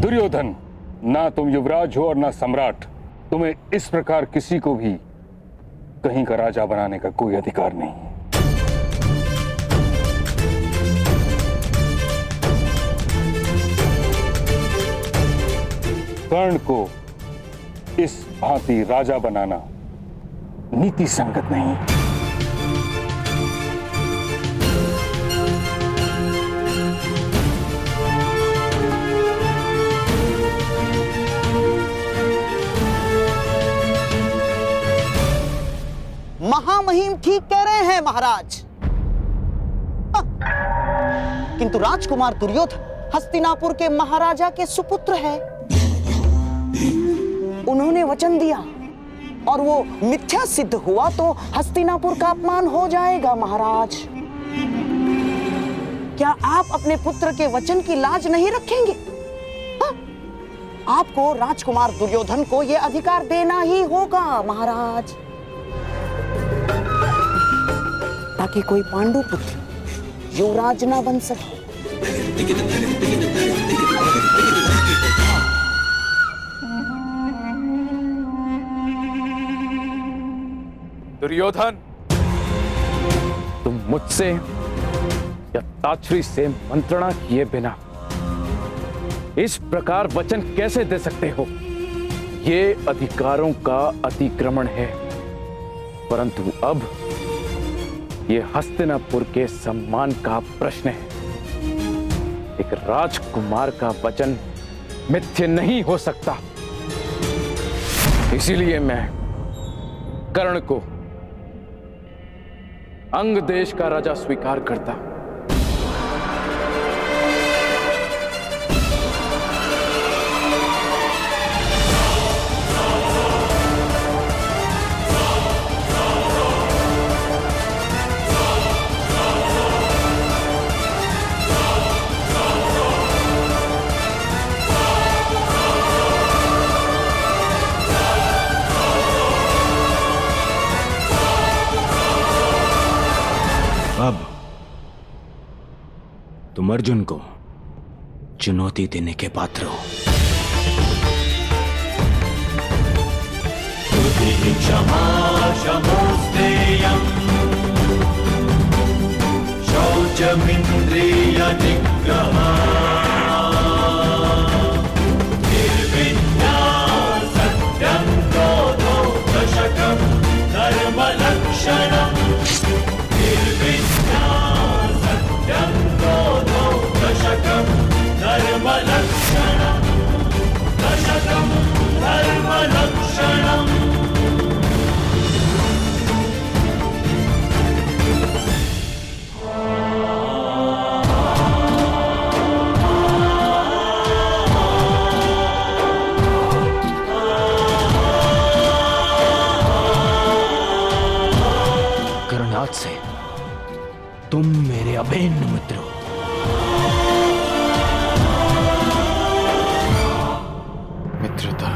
दुर्योधन, ना तुम युवराज हो और ना सम्राट। तुम्हें इस प्रकार किसी को भी कहीं का राजा बनाने का कोई अधिकार नहीं। कर्ण को इस भांति राजा बनाना नीति संगत नहीं। महामहिम ठीक कह रहे हैं महाराज। किंतु राजकुमार दुर्योधन हस्तिनापुर के महाराजा के सुपुत्र है। उन्होंने वचन दिया और वो मिथ्या सिद्ध हुआ तो हस्तिनापुर का अपमान हो जाएगा महाराज। क्या आप अपने पुत्र के वचन की लाज नहीं रखेंगे? आपको राजकुमार दुर्योधन को यह अधिकार देना ही होगा महाराज, ताकि कोई पांडु पुत्र युवराज ना बन सके। दुर्योधन, तुम मुझसे या ताछरी से मंत्रणा किए बिना इस प्रकार वचन कैसे दे सकते हो? ये अधिकारों का अतिक्रमण है। परंतु अब ये हस्तिनापुर के सम्मान का प्रश्न है। एक राजकुमार का वचन मिथ्य नहीं हो सकता। इसीलिए मैं कर्ण को अंग देश का राजा स्वीकार करता। अब तुम अर्जुन को चुनौती देने के पात्र हो। क्षमा शमोस्तेयम् शौचमिन्द्रिय निग्रहः निर्विद्या सत्यं क्रोधो दशकं धर्मलक्षणम् निर्विद्या सत्यं क्रोधो दशकं धर्मलक्षणम् दशकं धर्मलक्षणम्। आज से तुम मेरे अभिन्न मित्र हो। मित्रता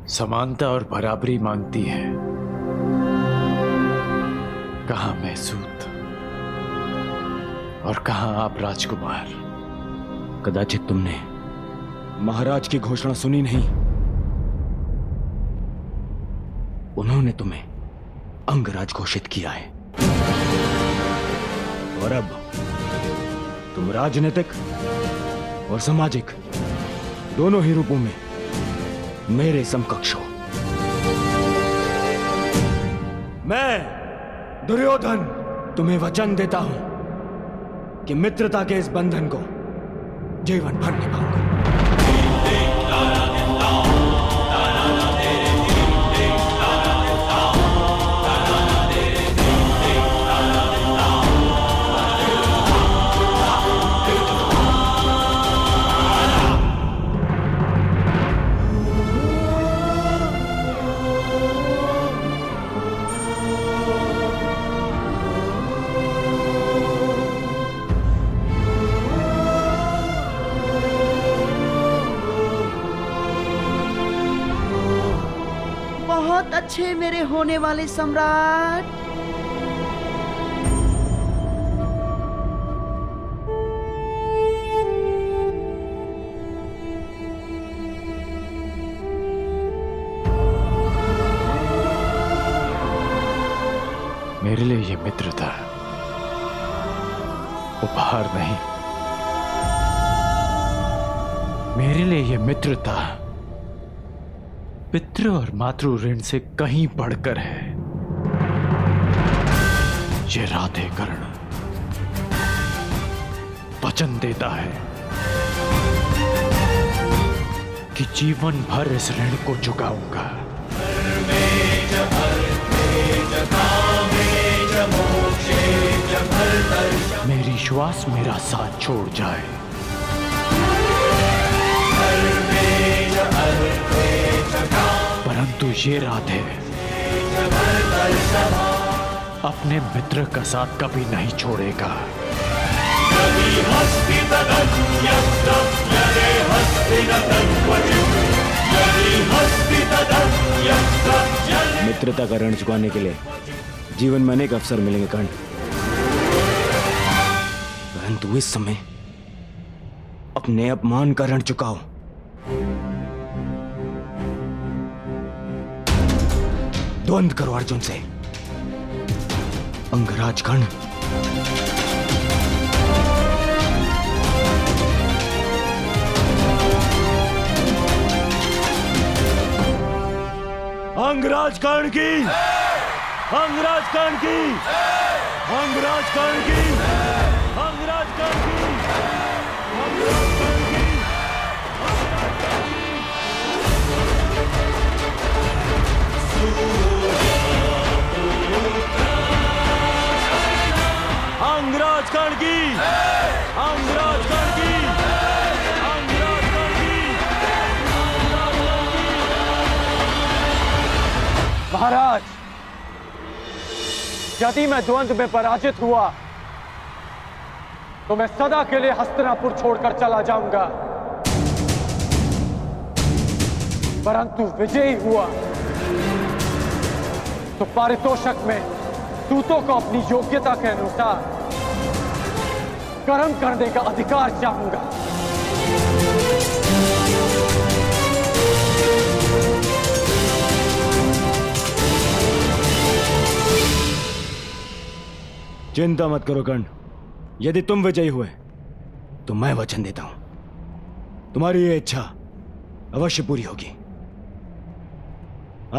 समानता और बराबरी मांगती है। कहां मैं सूत और कहां आप राजकुमार। कदाचित तुमने महाराज की घोषणा सुनी नहीं। उन्होंने तुम्हें अंगराज घोषित किया है और अब तुम राजनीतिक और सामाजिक दोनों ही रूपों में मेरे समकक्ष हो। मैं दुर्योधन तुम्हें वचन देता हूं कि मित्रता के इस बंधन को जीवन भर निभाऊंगा। बहुत अच्छे मेरे होने वाले सम्राट। उपहार नहीं, मेरे लिए यह मित्रता पितृ और मातृ ऋण से कहीं बढ़कर है। ये राधे कर्ण वचन देता है कि जीवन भर इस ऋण को चुकाऊंगा। मेरी श्वास मेरा साथ छोड़ जाए, परंतु ये राधे अपने मित्र का साथ कभी नहीं छोड़ेगा। मित्रता का ऋण चुकाने के लिए जीवन में अनेक अवसर मिलेंगे कर्ण, परंतु इस समय अपने अपमान का ऋण चुकाओ। द्वंद्व करो अर्जुन से, अंगराज कर्ण। अंगराज कर्ण की, अंगराज कर्ण की, अंगराज कर्ण की, अंगराज कर्ण की, अंगराज कर्ण की। अंगराज कर्ण की, अंगराज कर्ण की, अंगराज कर्ण की। महाराज, यदि मैं द्वंद्व में पराजित हुआ तो मैं सदा के लिए हस्तिनापुर छोड़कर चला जाऊंगा, परंतु विजयी हुआ तो पारितोषक में दूतों को अपनी योग्यता के अनुसार कर्म करने का अधिकार चाहूंगा। चिंता मत करो कर्ण, यदि तुम विजयी हुए तो मैं वचन देता हूं तुम्हारी ये इच्छा अवश्य पूरी होगी।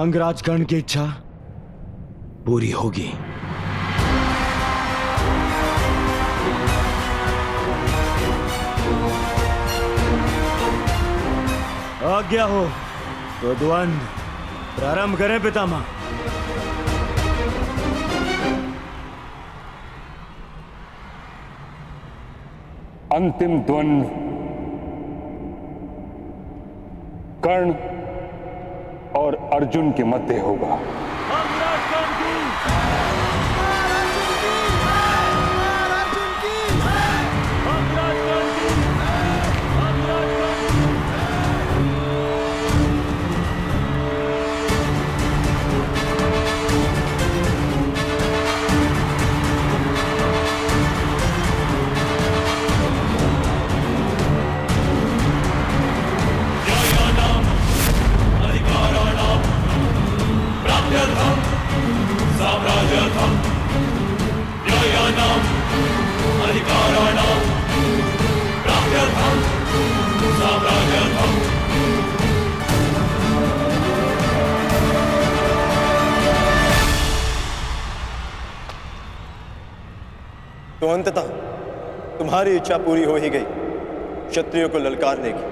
अंगराज कर्ण की इच्छा पूरी होगी। आज्ञा हो तो द्वंद्व प्रारंभ करें पितामह। अंतिम द्वंद्व कर्ण और अर्जुन के मध्य होगा। अंगराज कर्ण की, अंगराज कर्ण की, अंगराज कर्ण की। तो अंततः तुम्हारी इच्छा पूरी हो ही गई, क्षत्रियों को ललकारने की।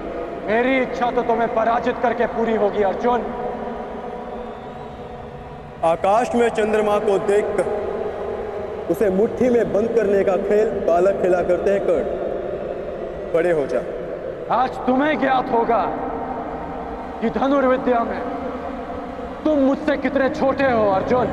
मेरी इच्छा तो तुम्हें पराजित करके पूरी होगी अर्जुन। आकाश में चंद्रमा को देखकर उसे मुट्ठी में बंद करने का खेल बालक खेला करते हैं कर्ण। बड़े हो जा। आज तुम्हें ज्ञात होगा कि धनुर्विद्या में तुम मुझसे कितने छोटे हो अर्जुन।